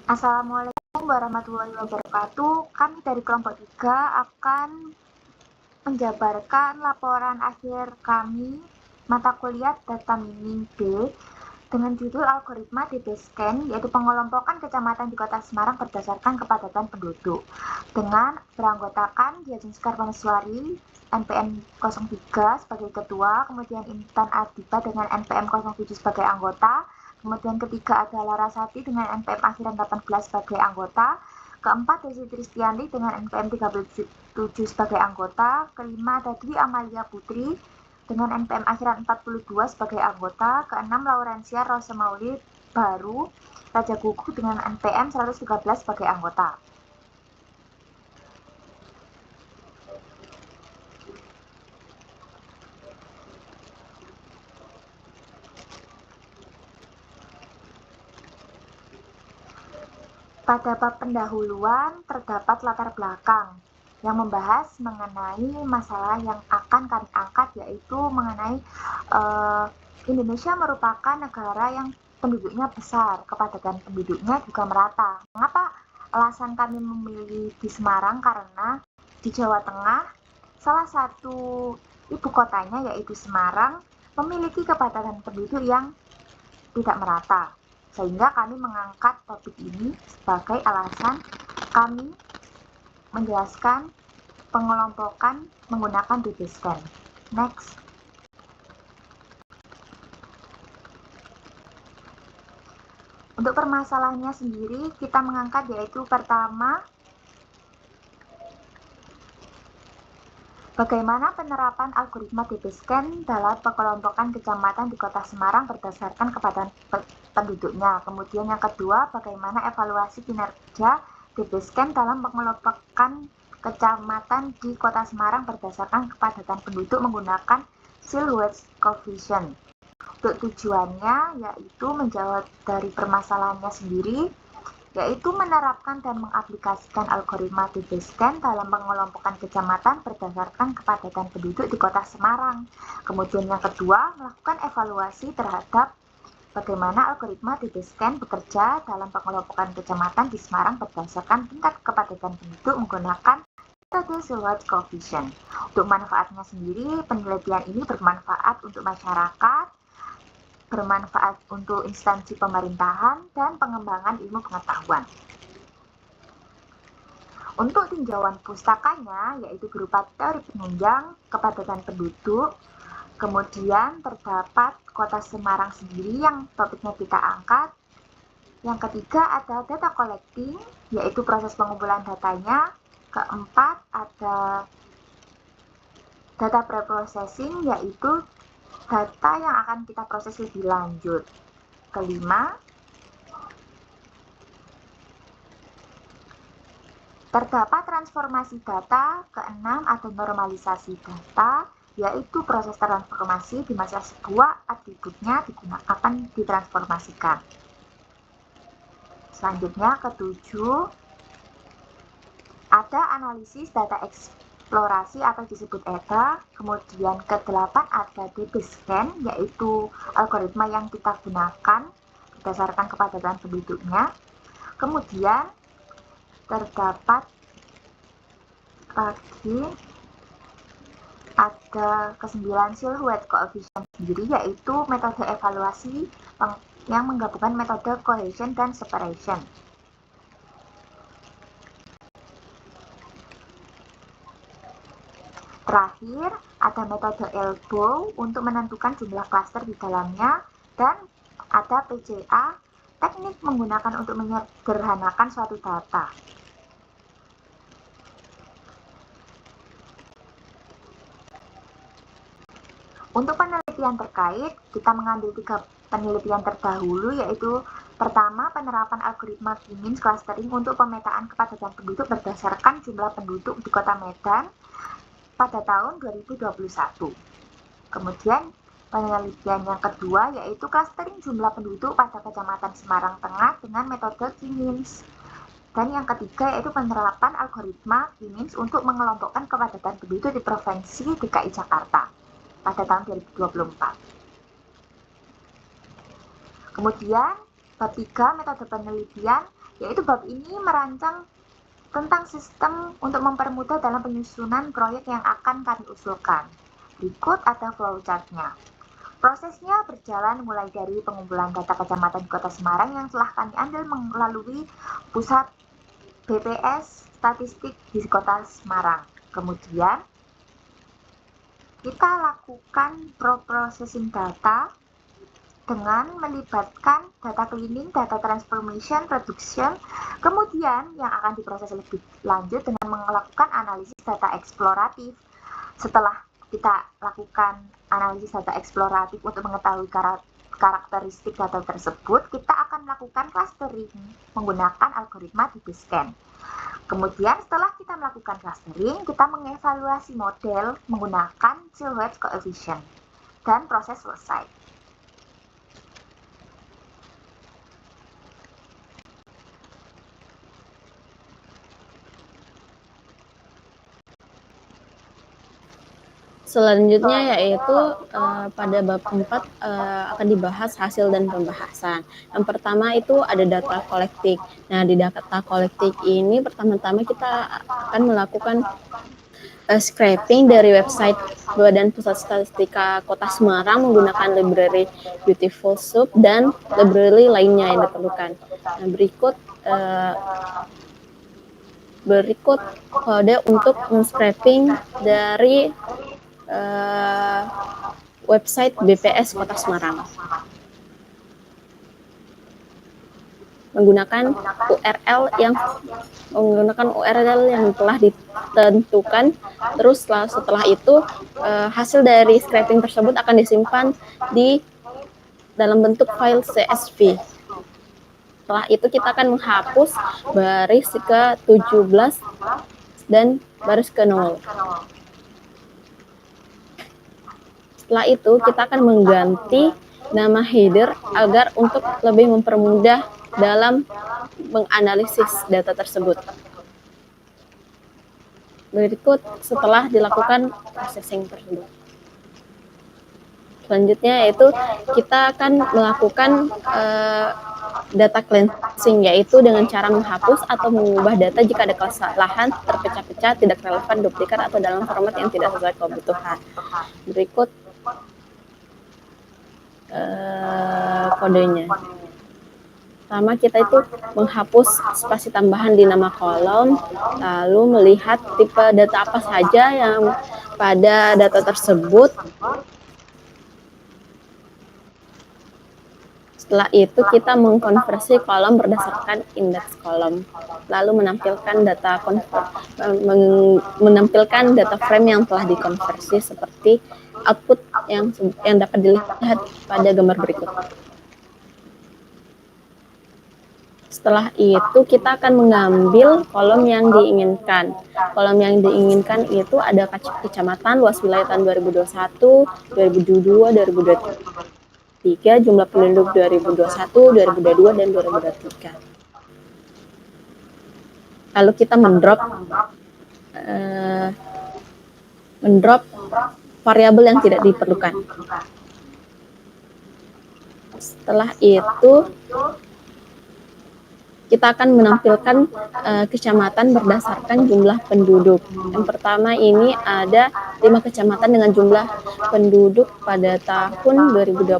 Assalamualaikum warahmatullahi wabarakatuh. Kami dari kelompok 3 akan menjabarkan laporan akhir kami mata kuliah Data Mining B dengan judul Algoritma DB-Scan, yaitu pengelompokan kecamatan di Kota Semarang berdasarkan kepadatan penduduk, dengan beranggotakan Diajeng Sekar Pamaswari NPM 03 sebagai ketua, kemudian Intan Adiba dengan NPM 07 sebagai anggota, kemudian ketiga ada Larasati dengan NPM akhiran 18 sebagai anggota, keempat Desi Tristiani dengan NPM 37 sebagai anggota, kelima ada Dwi Amalia Putri dengan NPM akhiran 42 sebagai anggota, keenam Laurencia Rose Maulid Baru Raja Gugu dengan NPM 113 sebagai anggota. Pada bab pendahuluan terdapat latar belakang yang membahas mengenai masalah yang akan kami angkat, yaitu mengenai Indonesia merupakan negara yang penduduknya besar, kepadatan penduduknya juga merata. Mengapa alasan kami memilih di Semarang? Karena di Jawa Tengah salah satu ibu kotanya yaitu Semarang memiliki kepadatan penduduk yang tidak merata, sehingga kami mengangkat topik ini sebagai alasan kami menjelaskan pengelompokan menggunakan DB-Scan. Next. Untuk permasalahannya sendiri kita mengangkat yaitu pertama, bagaimana penerapan algoritma DB-Scan dalam pengelompokan kecamatan di Kota Semarang berdasarkan kepadatan penduduknya. Kemudian yang kedua, bagaimana evaluasi kinerja DB-Scan dalam pengelompokan kecamatan di Kota Semarang berdasarkan kepadatan penduduk menggunakan Silhouette Coefficient. Untuk tujuannya yaitu menjawab dari permasalahannya sendiri, yaitu menerapkan dan mengaplikasikan algoritma DB-Scan dalam pengelompokan kecamatan berdasarkan kepadatan penduduk di Kota Semarang. Kemudian yang kedua, melakukan evaluasi terhadap bagaimana algoritma DB-Scan bekerja dalam pengelompokan kecamatan di Semarang berdasarkan tingkat kepadatan penduduk menggunakan metode Silhouette Coefficient. Untuk manfaatnya sendiri, penelitian ini bermanfaat untuk masyarakat, bermanfaat untuk instansi pemerintahan, dan pengembangan ilmu pengetahuan. Untuk tinjauan pustakanya, yaitu berupa teori penunjang, kepadatan penduduk, kemudian terdapat Kota Semarang sendiri yang topiknya kita angkat. Yang ketiga ada data collecting, yaitu proses pengumpulan datanya. Keempat ada data preprocessing, yaitu data yang akan kita proses lebih lanjut. Kelima, terdapat transformasi data. Keenam ada normalisasi data, yaitu proses transformasi di mana sebuah atributnya akan ditransformasikan. Selanjutnya ketujuh, ada analisis data eksplorasi atau disebut EDA. Kemudian ke-8 ada DB-Scan, yaitu algoritma yang kita gunakan berdasarkan kepadatan penduduknya. Kemudian terdapat lagi ada ke-9 Silhouette Coefficient sendiri, yaitu metode evaluasi yang menggabungkan metode cohesion dan separation. Terakhir, ada metode elbow untuk menentukan jumlah klaster di dalamnya, dan ada PCA, teknik menggunakan untuk menyederhanakan suatu data. Untuk penelitian terkait, kita mengambil 3 penelitian terdahulu, yaitu pertama, penerapan algoritma K-means clustering untuk pemetaan kepadatan penduduk berdasarkan jumlah penduduk di Kota Medan pada tahun 2021. Kemudian penelitian yang kedua yaitu clustering jumlah penduduk pada Kecamatan Semarang Tengah dengan metode K-means. Dan yang ketiga yaitu penerapan algoritma K-means untuk mengelompokkan kepadatan penduduk di Provinsi DKI Jakarta pada tahun 2024. Kemudian ketiga, metode penelitian yaitu bab ini merancang tentang sistem untuk mempermudah dalam penyusunan proyek yang akan kami usulkan. Berikut ada flowchart-nya. Prosesnya berjalan mulai dari pengumpulan data kecamatan di Kota Semarang yang telah kami ambil melalui pusat BPS statistik di Kota Semarang. Kemudian kita lakukan processing data dengan melibatkan data cleaning, data transformation, reduction, kemudian yang akan diproses lebih lanjut dengan melakukan analisis data eksploratif. Setelah kita lakukan analisis data eksploratif untuk mengetahui karakteristik data tersebut, kita akan melakukan clustering menggunakan algoritma DBSCAN. Kemudian setelah kita melakukan clustering, kita mengevaluasi model menggunakan silhouette coefficient dan proses selesai. Selanjutnya yaitu pada bab 4 akan dibahas hasil dan pembahasan. Yang pertama itu ada data collecting. Nah, di data collecting ini pertama-tama kita akan melakukan scraping dari website Badan Pusat Statistika Kota Semarang menggunakan library Beautiful Soup dan library lainnya yang diperlukan. Nah, berikut kode untuk men-scraping dari website BPS Kota Semarang menggunakan URL yang telah ditentukan. Terus setelah itu hasil dari scraping tersebut akan disimpan di dalam bentuk file CSV. Setelah itu kita akan menghapus baris ke-17 dan baris ke-0. Setelah itu kita akan mengganti nama header agar untuk lebih mempermudah dalam menganalisis data tersebut. Berikut setelah dilakukan processing tersebut. Selanjutnya yaitu kita akan melakukan data cleansing, yaitu dengan cara menghapus atau mengubah data jika ada kesalahan, terpecah-pecah, tidak relevan, duplikat, atau dalam format yang tidak sesuai kebutuhan. Berikut kodenya. Pertama kita itu menghapus spasi tambahan di nama kolom, lalu melihat tipe data apa saja yang pada data tersebut. Setelah itu kita mengkonversi kolom berdasarkan indeks kolom, lalu menampilkan data frame yang telah dikonversi seperti output yang dapat dilihat pada gambar berikut. Setelah itu kita akan mengambil kolom yang diinginkan. Kolom yang diinginkan itu ada kecamatan, luas wilayah tahun 2021, 2022, 2023. Jumlah penduduk 2021, 2022, dan 2023. Lalu kita mendrop variabel yang tidak diperlukan. Setelah itu kita akan menampilkan kecamatan berdasarkan jumlah penduduk. Yang pertama ini ada 5 kecamatan dengan jumlah penduduk pada tahun 2021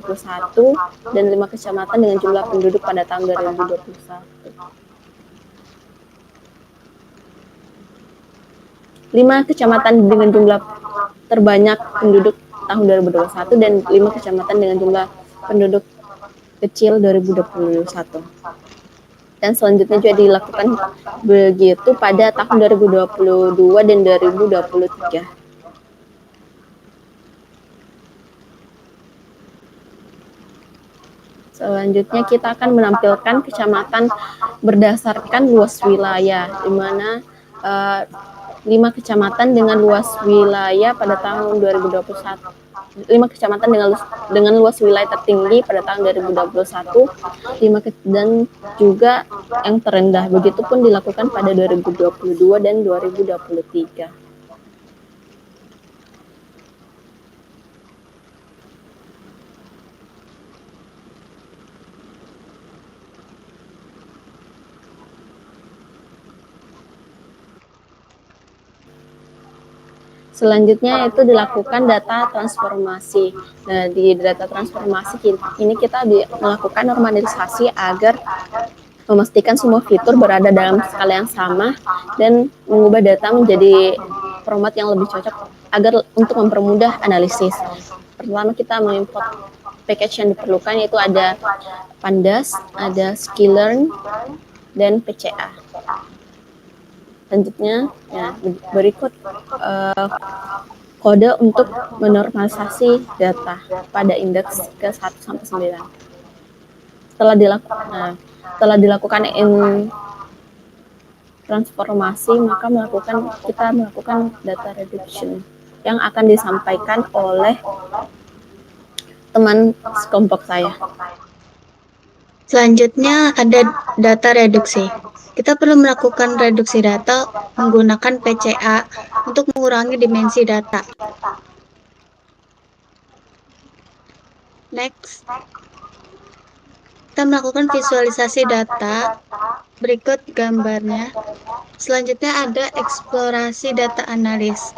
dan 5 kecamatan dengan jumlah penduduk pada tahun 2021. 5 kecamatan dengan jumlah terbanyak penduduk tahun 2021 dan 5 kecamatan dengan jumlah penduduk kecil 2021. Dan selanjutnya juga dilakukan begitu pada tahun 2022 dan 2023. Selanjutnya kita akan menampilkan kecamatan berdasarkan luas wilayah, di mana 5 kecamatan dengan luas wilayah pada tahun 2021. 5 kecamatan dengan luas wilayah tertinggi pada tahun 2021, 5 dan juga yang terendah. Begitupun dilakukan pada 2022 dan 2023. Selanjutnya itu dilakukan data transformasi. Nah, di data transformasi ini kita melakukan normalisasi agar memastikan semua fitur berada dalam skala yang sama dan mengubah data menjadi format yang lebih cocok agar untuk mempermudah analisis. Pertama kita mengimport package yang diperlukan, yaitu ada Pandas, ada Sklearn, dan PCA. Selanjutnya, ya, berikut kode untuk menormalisasi data pada indeks ke 1 sampai 9. Setelah dilakukan transformasi, maka kita melakukan data reduction yang akan disampaikan oleh teman sekelompok saya. Selanjutnya ada data reduksi. Kita perlu melakukan reduksi data menggunakan PCA untuk mengurangi dimensi data. Next, kita melakukan visualisasi data. Berikut gambarnya. Selanjutnya ada eksplorasi data analis.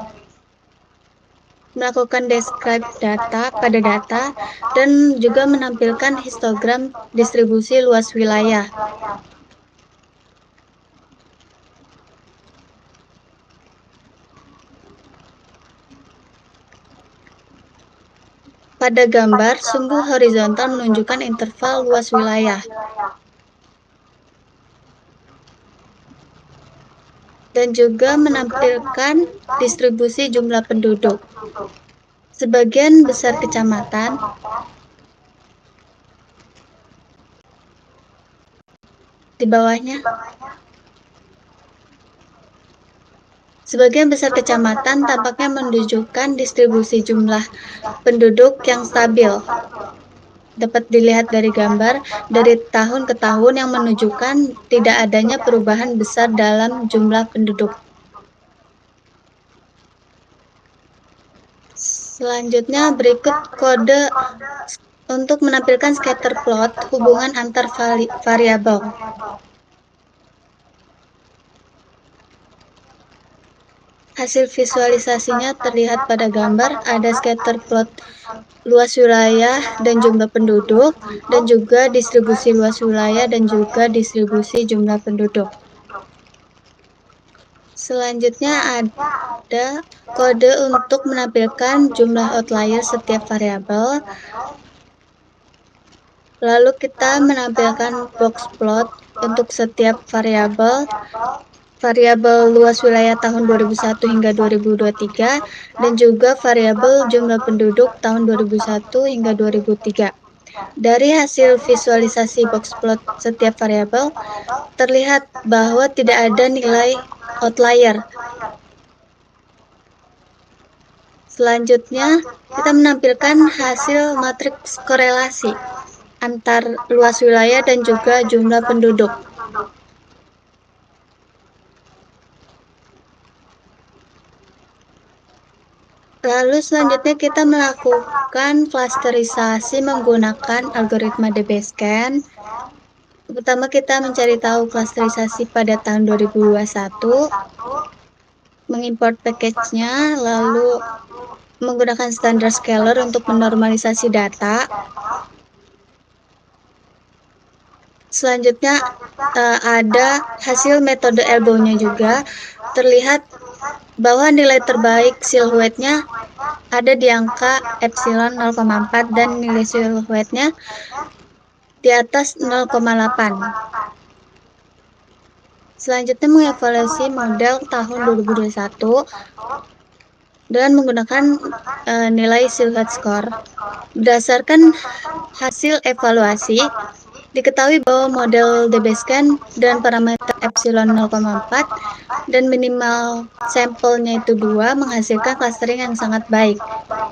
Melakukan describe data pada data dan juga menampilkan histogram distribusi luas wilayah. Pada gambar, sumbu horizontal menunjukkan interval luas wilayah. Dan juga menampilkan distribusi jumlah penduduk. Sebagian besar kecamatan di bawahnya. Sebagian besar kecamatan tampaknya menunjukkan distribusi jumlah penduduk yang stabil. Dapat dilihat dari gambar dari tahun ke tahun yang menunjukkan tidak adanya perubahan besar dalam jumlah penduduk. Selanjutnya berikut kode untuk menampilkan scatter plot hubungan antar variabel. Hasil visualisasinya terlihat pada gambar, ada scatter plot luas wilayah dan jumlah penduduk, dan juga distribusi luas wilayah dan juga distribusi jumlah penduduk. Selanjutnya ada kode untuk menampilkan jumlah outlier setiap variabel. Lalu kita menampilkan box plot untuk setiap variabel luas wilayah tahun 2001 hingga 2023, dan juga variabel jumlah penduduk tahun 2001 hingga 2003. Dari hasil visualisasi box plot setiap variabel, terlihat bahwa tidak ada nilai outlier. Selanjutnya, kita menampilkan hasil matriks korelasi antar luas wilayah dan juga jumlah penduduk. Lalu selanjutnya kita melakukan klasterisasi menggunakan algoritma DBSCAN. Pertama kita mencari tahu klasterisasi pada tahun 2021, mengimport package-nya, lalu menggunakan standard scaler untuk menormalisasi data. Selanjutnya ada hasil metode elbow-nya juga. Terlihat bahwa nilai terbaik silhouette-nya ada di angka epsilon 0,4 dan nilai silhouette-nya di atas 0,8. Selanjutnya mengevaluasi model tahun 2021 dengan menggunakan nilai silhouette score. Berdasarkan hasil evaluasi, diketahui bahwa model DBSCAN dan parameter epsilon 0,4 dan minimal sampelnya itu 2 menghasilkan clustering yang sangat baik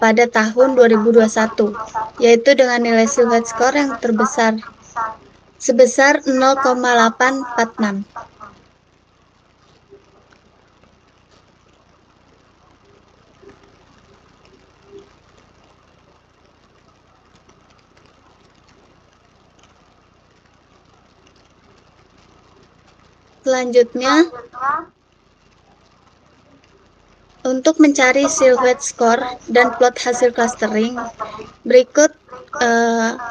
pada tahun 2021, yaitu dengan nilai silhouette score yang terbesar sebesar 0,846. Selanjutnya, Untuk mencari silhouette score dan plot hasil clustering, berikut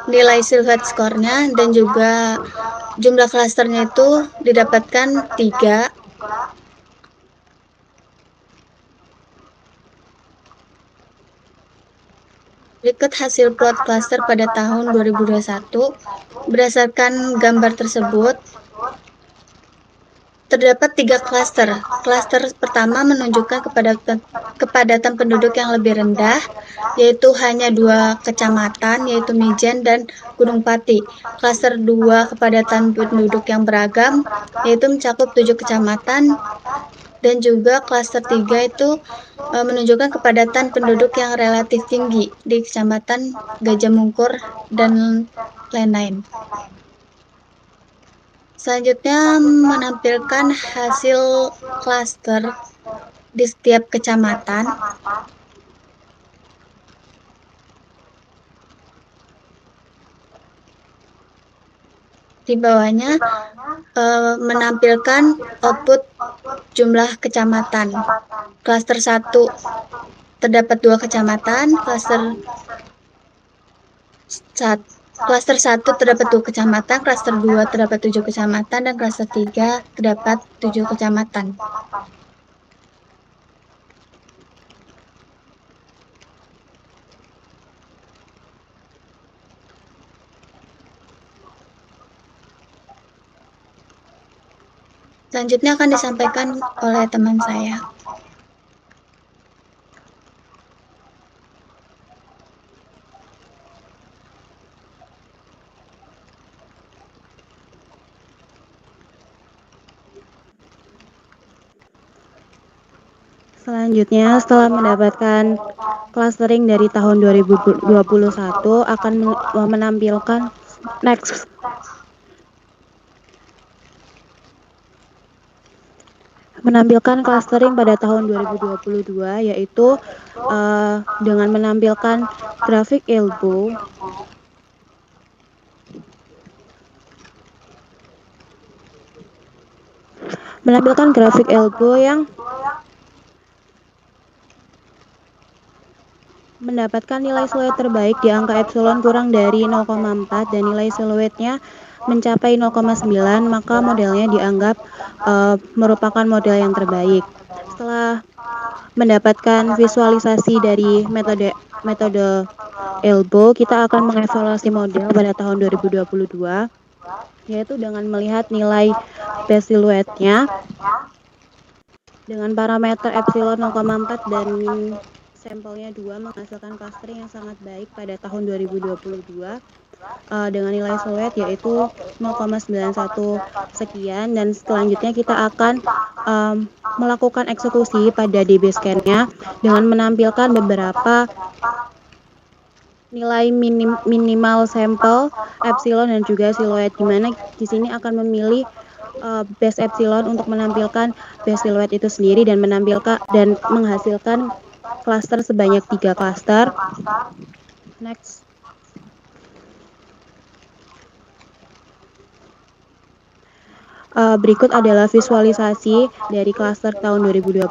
nilai silhouette score-nya dan juga jumlah klasternya itu didapatkan 3. Berikut hasil plot cluster pada tahun 2021. Berdasarkan gambar tersebut, terdapat 3 klaster. Klaster pertama menunjukkan kepadatan penduduk yang lebih rendah, yaitu hanya 2 kecamatan, yaitu Mijen dan Gunung Pati. Klaster 2 kepadatan penduduk yang beragam, yaitu mencakup 7 kecamatan. Dan juga klaster 3 itu menunjukkan kepadatan penduduk yang relatif tinggi di Kecamatan Gajah Mungkur dan lain-lain. Selanjutnya menampilkan hasil klaster di setiap kecamatan. Di bawahnya menampilkan output jumlah kecamatan. Klaster 1 terdapat 2 kecamatan, klaster 1 terdapat 2 kecamatan, klaster 2 terdapat 7 kecamatan, dan klaster 3 terdapat 7 kecamatan. Selanjutnya akan disampaikan oleh teman saya. Selanjutnya, setelah mendapatkan clustering dari tahun 2021, akan menampilkan clustering pada tahun 2022, yaitu dengan menampilkan grafik elbow yang mendapatkan nilai siluet terbaik di angka epsilon kurang dari 0,4 dan nilai siluetnya mencapai 0,9, maka modelnya dianggap merupakan model yang terbaik. Setelah mendapatkan visualisasi dari metode elbow, kita akan mengevaluasi model pada tahun 2022, yaitu dengan melihat nilai base siluetnya dengan parameter epsilon 0,4 dan min sampelnya 2 menghasilkan clustering yang sangat baik pada tahun 2022 dengan nilai siluet yaitu 0,91 sekian, dan selanjutnya kita akan melakukan eksekusi pada DB scan-nya dengan menampilkan beberapa nilai minimal sampel, epsilon, dan juga siluet, di mana di sini akan memilih base epsilon untuk menampilkan base siluet itu sendiri dan menghasilkan klaster sebanyak 3 klaster. Next. Berikut adalah visualisasi dari klaster tahun 2022.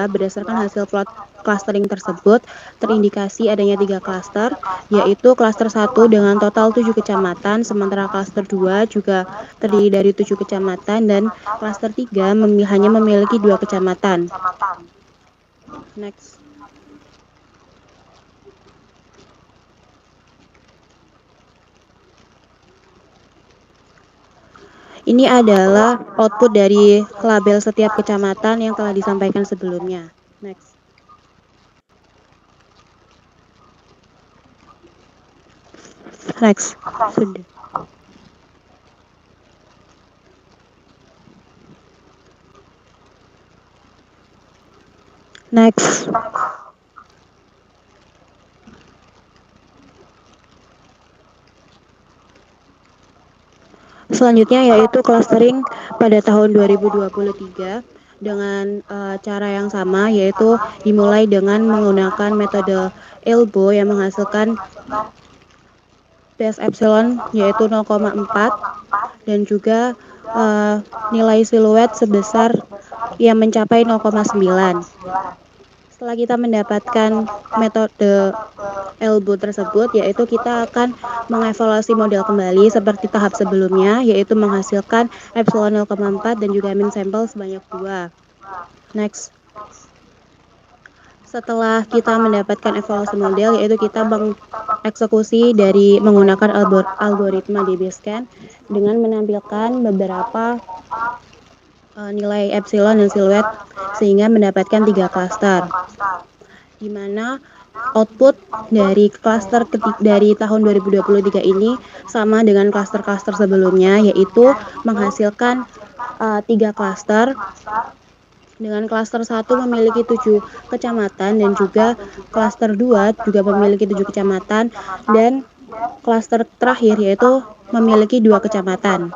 Berdasarkan hasil plot clustering tersebut, terindikasi adanya 3 klaster, yaitu klaster 1 dengan total 7 kecamatan, sementara klaster 2 juga terdiri dari 7 kecamatan, dan klaster 3 hanya memiliki 2 kecamatan. Next. Ini adalah output dari label setiap kecamatan yang telah disampaikan sebelumnya. Next. Sudah. Next. Selanjutnya yaitu clustering pada tahun 2023 dengan cara yang sama, yaitu dimulai dengan menggunakan metode elbow yang menghasilkan base epsilon yaitu 0,4 dan juga nilai siluet sebesar yang mencapai 0,9. Setelah kita mendapatkan metode ELBO tersebut, yaitu kita akan mengevaluasi model kembali seperti tahap sebelumnya, yaitu menghasilkan epsilon 0,4 dan juga mean sampel sebanyak 2. Next. Setelah kita mendapatkan evaluasi model, yaitu kita mengeksekusi dari menggunakan algoritma DBScan dengan menampilkan beberapa nilai epsilon dan siluet sehingga mendapatkan 3 klaster, di mana output dari klaster dari tahun 2023 ini sama dengan klaster-klaster sebelumnya, yaitu menghasilkan 3 klaster, dengan klaster 1 memiliki 7 kecamatan dan juga klaster 2 juga memiliki 7 kecamatan dan klaster terakhir yaitu memiliki 2 kecamatan.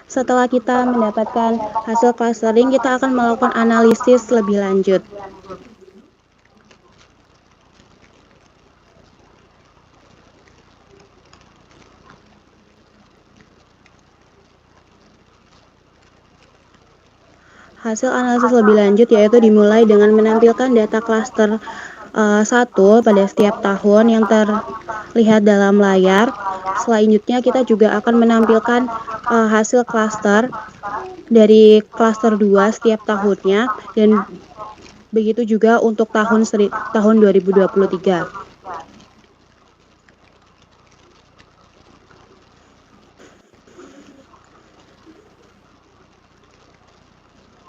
Setelah kita mendapatkan hasil clustering, kita akan melakukan analisis lebih lanjut. Hasil analisis lebih lanjut yaitu dimulai dengan menampilkan data klaster 1 pada setiap tahun yang terlihat dalam layar. Selanjutnya kita juga akan menampilkan hasil klaster dari klaster 2 setiap tahunnya dan begitu juga untuk tahun 2023.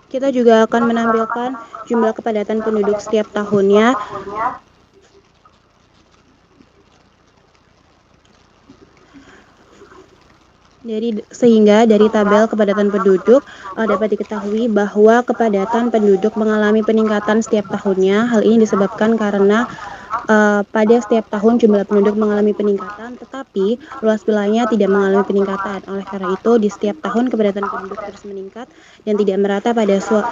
Kita juga akan menampilkan jumlah kepadatan penduduk setiap tahunnya. Sehingga dari tabel kepadatan penduduk dapat diketahui bahwa kepadatan penduduk mengalami peningkatan setiap tahunnya. Hal ini disebabkan karena pada setiap tahun jumlah penduduk mengalami peningkatan, tetapi luas wilayahnya tidak mengalami peningkatan. Oleh karena itu, di setiap tahun kepadatan penduduk terus meningkat dan tidak merata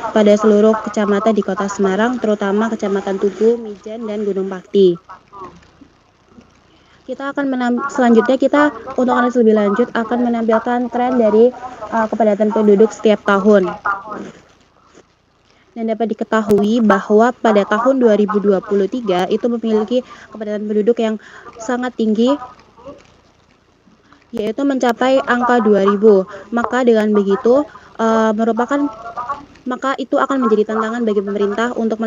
pada seluruh kecamatan di Kota Semarang, terutama Kecamatan Tugu, Mijen, dan Gunung Pati. Kita akan selanjutnya kita untuk analisis lebih lanjut akan menampilkan tren dari kepadatan penduduk setiap tahun. Dan dapat diketahui bahwa pada tahun 2023 itu memiliki kepadatan penduduk yang sangat tinggi, yaitu mencapai angka 2000. Maka dengan begitu maka itu akan menjadi tantangan bagi pemerintah untuk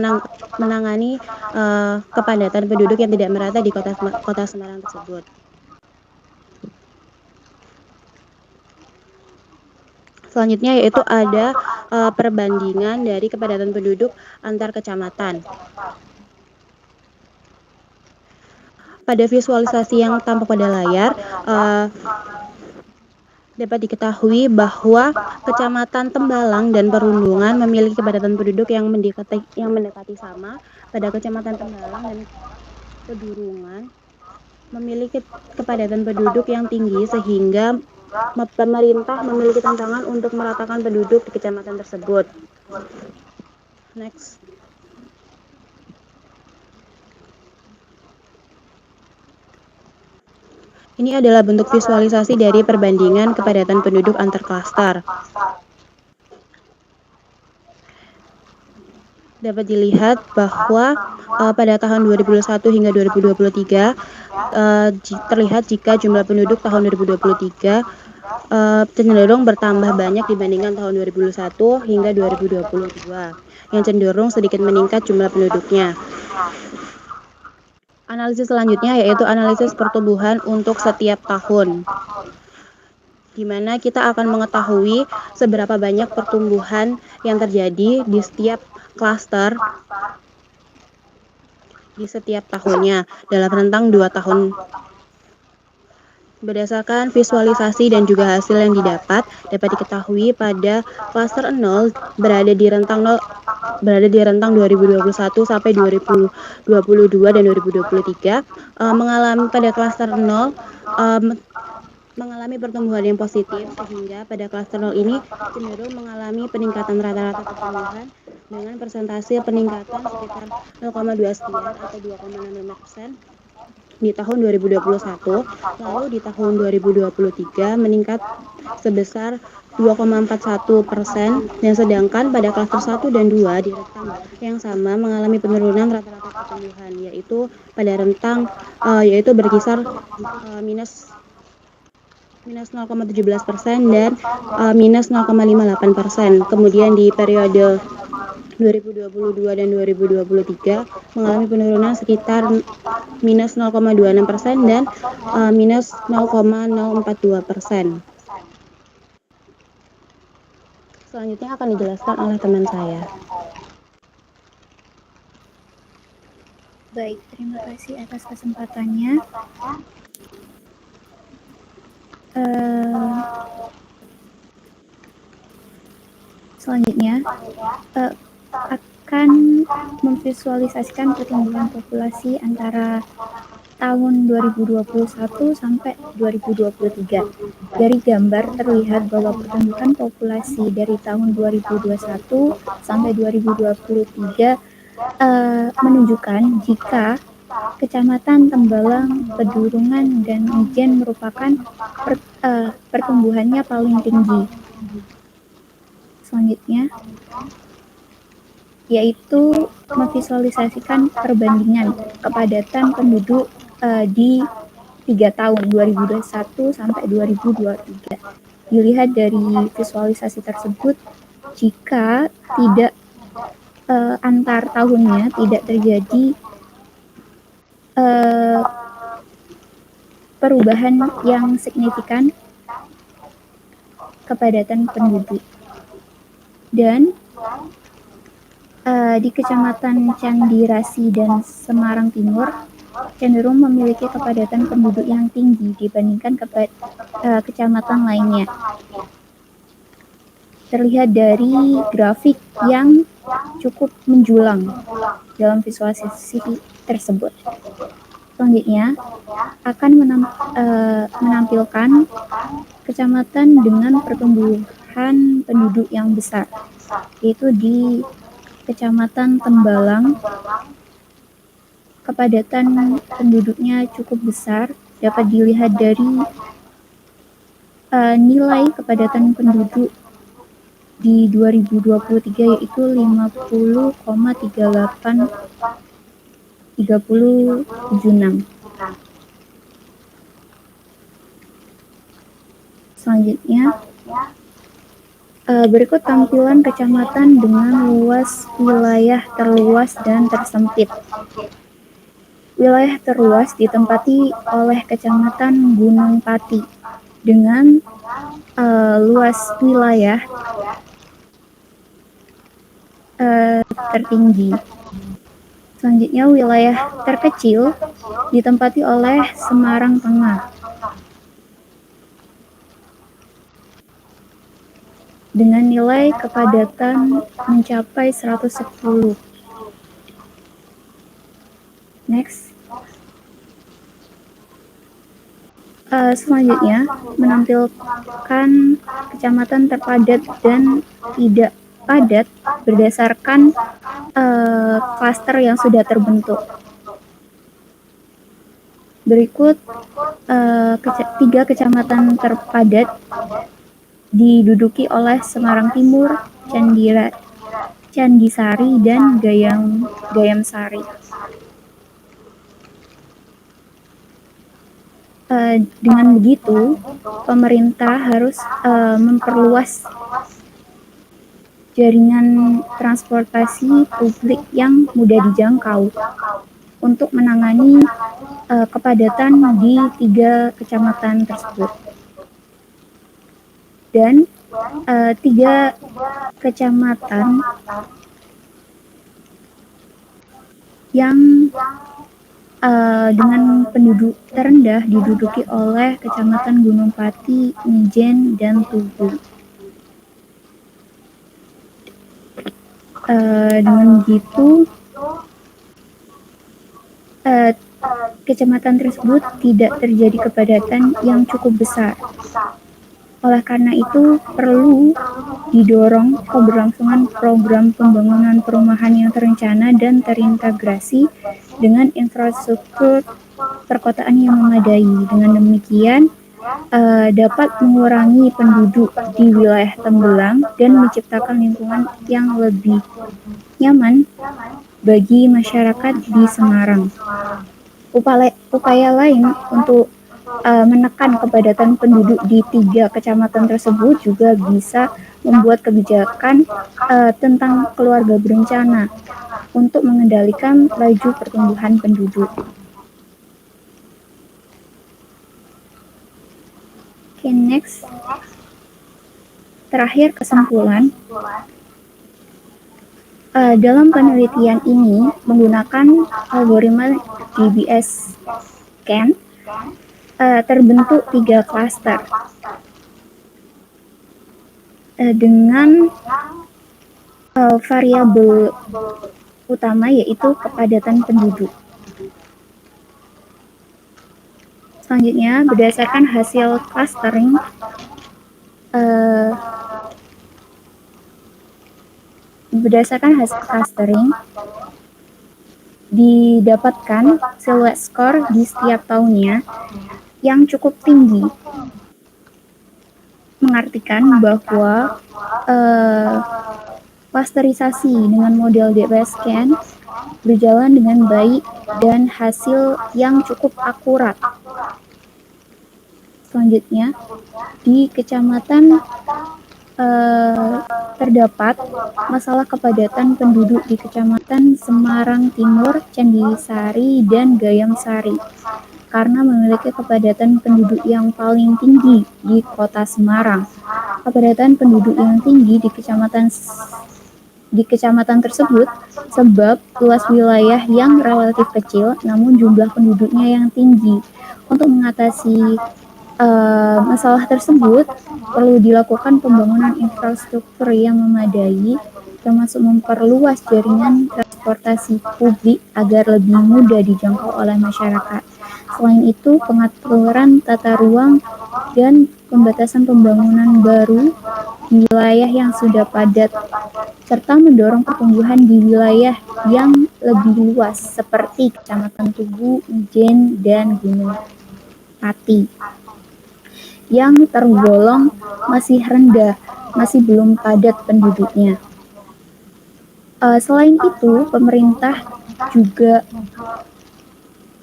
menangani kepadatan penduduk yang tidak merata di Kota Semarang tersebut. Selanjutnya yaitu ada perbandingan dari kepadatan penduduk antar kecamatan. Pada visualisasi yang tampak pada layar, dapat diketahui bahwa Kecamatan Tembalang dan Perundungan memiliki kepadatan penduduk yang mendekati sama. Pada Kecamatan Tembalang dan Pedurungan memiliki kepadatan penduduk yang tinggi sehingga pemerintah memiliki tantangan untuk meratakan penduduk di kecamatan tersebut. Next. Ini adalah bentuk visualisasi dari perbandingan kepadatan penduduk antar klaster. Dapat dilihat bahwa pada tahun 2021 hingga 2023 terlihat jika jumlah penduduk tahun 2023 cenderung bertambah banyak dibandingkan tahun 2021 hingga 2022, yang cenderung sedikit meningkat jumlah penduduknya. Analisis selanjutnya yaitu analisis pertumbuhan untuk setiap tahun, di mana kita akan mengetahui seberapa banyak pertumbuhan yang terjadi di setiap klaster di setiap tahunnya dalam rentang 2 tahun. Berdasarkan visualisasi dan juga hasil yang dapat diketahui pada klaster 0 berada di rentang 2021 sampai 2022 dan 2023 mengalami pada klaster 0 mengalami pertumbuhan yang positif, sehingga pada klaster 0 ini cenderung mengalami peningkatan rata-rata pertumbuhan dengan persentase peningkatan sekitar 0,2 sekian atau 2,65%. di tahun 2021, lalu di tahun 2023 meningkat sebesar 2,41%, dan sedangkan pada klaster 1 dan 2 di rentang yang sama mengalami penurunan rata-rata pertumbuhan, yaitu pada rentang yaitu berkisar minus 0,17% dan minus 0,58%. Kemudian di periode 2022 dan 2023 mengalami penurunan sekitar minus 0,26% dan minus 0,042%. Selanjutnya akan dijelaskan oleh teman saya. Baik, terima kasih atas kesempatannya. Selanjutnya akan memvisualisasikan pertumbuhan populasi antara tahun 2021 sampai 2023. Dari gambar terlihat bahwa pertumbuhan populasi dari tahun 2021 sampai 2023 menunjukkan jika Kecamatan Tembalang, Pedurungan, dan Mijen merupakan pertumbuhannya paling tinggi. Selanjutnya, yaitu memvisualisasikan perbandingan kepadatan penduduk di 3 tahun 2021 sampai 2023. Dilihat dari visualisasi tersebut, jika tidak antar tahunnya tidak terjadi perubahan yang signifikan kepadatan penduduk. Dan di Kecamatan Candirasi dan Semarang Timur cenderung memiliki kepadatan penduduk yang tinggi dibandingkan kecamatan lainnya. Terlihat dari grafik yang cukup menjulang dalam visualisasi tersebut. Selanjutnya akan menampilkan kecamatan dengan pertumbuhan penduduk yang besar, yaitu di Kecamatan Tembalang. Kepadatan penduduknya cukup besar, dapat dilihat dari nilai kepadatan penduduk di 2023 yaitu 50,376. Selanjutnya, berikut tampilan kecamatan dengan luas wilayah terluas dan tersempit. Wilayah terluas ditempati oleh Kecamatan Gunung Pati dengan luas wilayah tertinggi. Selanjutnya, wilayah terkecil ditempati oleh Semarang Tengah dengan nilai kepadatan mencapai 110. Next. Selanjutnya, menampilkan kecamatan terpadat dan tidak padat berdasarkan klaster yang sudah terbentuk. Berikut 3 kecamatan terpadat diduduki oleh Semarang Timur, Candisari, dan Gayamsari. Dengan begitu, pemerintah harus memperluas jaringan transportasi publik yang mudah dijangkau untuk menangani kepadatan di 3 kecamatan tersebut. Dan 3 kecamatan yang dengan penduduk terendah diduduki oleh Kecamatan Gunung Pati, Mijen, dan Tugu. Dengan begitu, kecamatan tersebut tidak terjadi kepadatan yang cukup besar. Oleh karena itu, perlu didorong keberlangsungan program pembangunan perumahan yang terencana dan terintegrasi dengan infrastruktur perkotaan yang memadai. Dengan demikian, dapat mengurangi penduduk di wilayah tenggelam dan menciptakan lingkungan yang lebih nyaman bagi masyarakat di Semarang. Upaya lain untuk menekan kepadatan penduduk di 3 kecamatan tersebut juga bisa membuat kebijakan tentang keluarga berencana untuk mengendalikan laju pertumbuhan penduduk. Oke, next. Terakhir, kesimpulan. Dalam penelitian ini menggunakan algoritma DBS scan, terbentuk 3 klaster dengan variabel utama yaitu kepadatan penduduk. Selanjutnya, berdasarkan hasil clustering, didapatkan silhouette score di setiap tahunnya yang cukup tinggi, mengartikan bahwa klasterisasi dengan model DBS scan berjalan dengan baik dan hasil yang cukup akurat. Selanjutnya, di kecamatan terdapat masalah kepadatan penduduk di Kecamatan Semarang Timur, Candisari, dan Gayam Sari karena memiliki kepadatan penduduk yang paling tinggi di Kota Semarang. Kepadatan penduduk yang tinggi di kecamatan tersebut sebab luas wilayah yang relatif kecil namun jumlah penduduknya yang tinggi. Untuk mengatasi masalah tersebut perlu dilakukan pembangunan infrastruktur yang memadai, termasuk memperluas jaringan transportasi publik agar lebih mudah dijangkau oleh masyarakat. Selain itu, pengaturan tata ruang dan pembatasan pembangunan baru di wilayah yang sudah padat, serta mendorong pertumbuhan di wilayah yang lebih luas seperti Kecamatan Tugu, Ijen, dan Gunung Pati yang tergolong masih rendah, masih belum padat penduduknya. Selain itu, pemerintah juga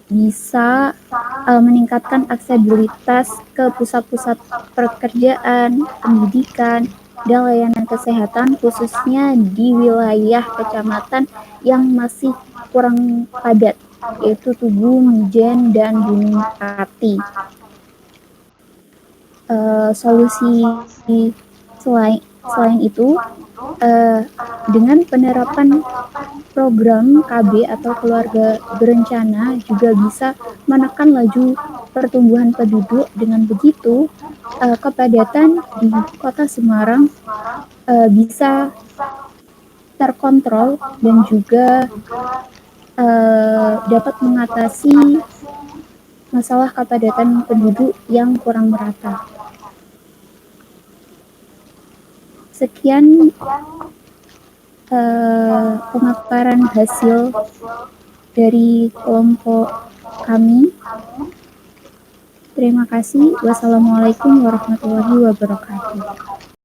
bisa meningkatkan aksesibilitas ke pusat-pusat pekerjaan, pendidikan, dan layanan kesehatan khususnya di wilayah kecamatan yang masih kurang padat, yaitu Tugu, Mijen, dan Gunung Pati. Solusi selain itu, dengan penerapan program KB atau keluarga berencana juga bisa menekan laju pertumbuhan penduduk. Dengan begitu, kepadatan di Kota Semarang bisa terkontrol dan juga dapat mengatasi masalah kepadatan penduduk yang kurang merata. Sekian pemaparan hasil dari kelompok kami. Terima kasih. Wassalamualaikum warahmatullahi wabarakatuh.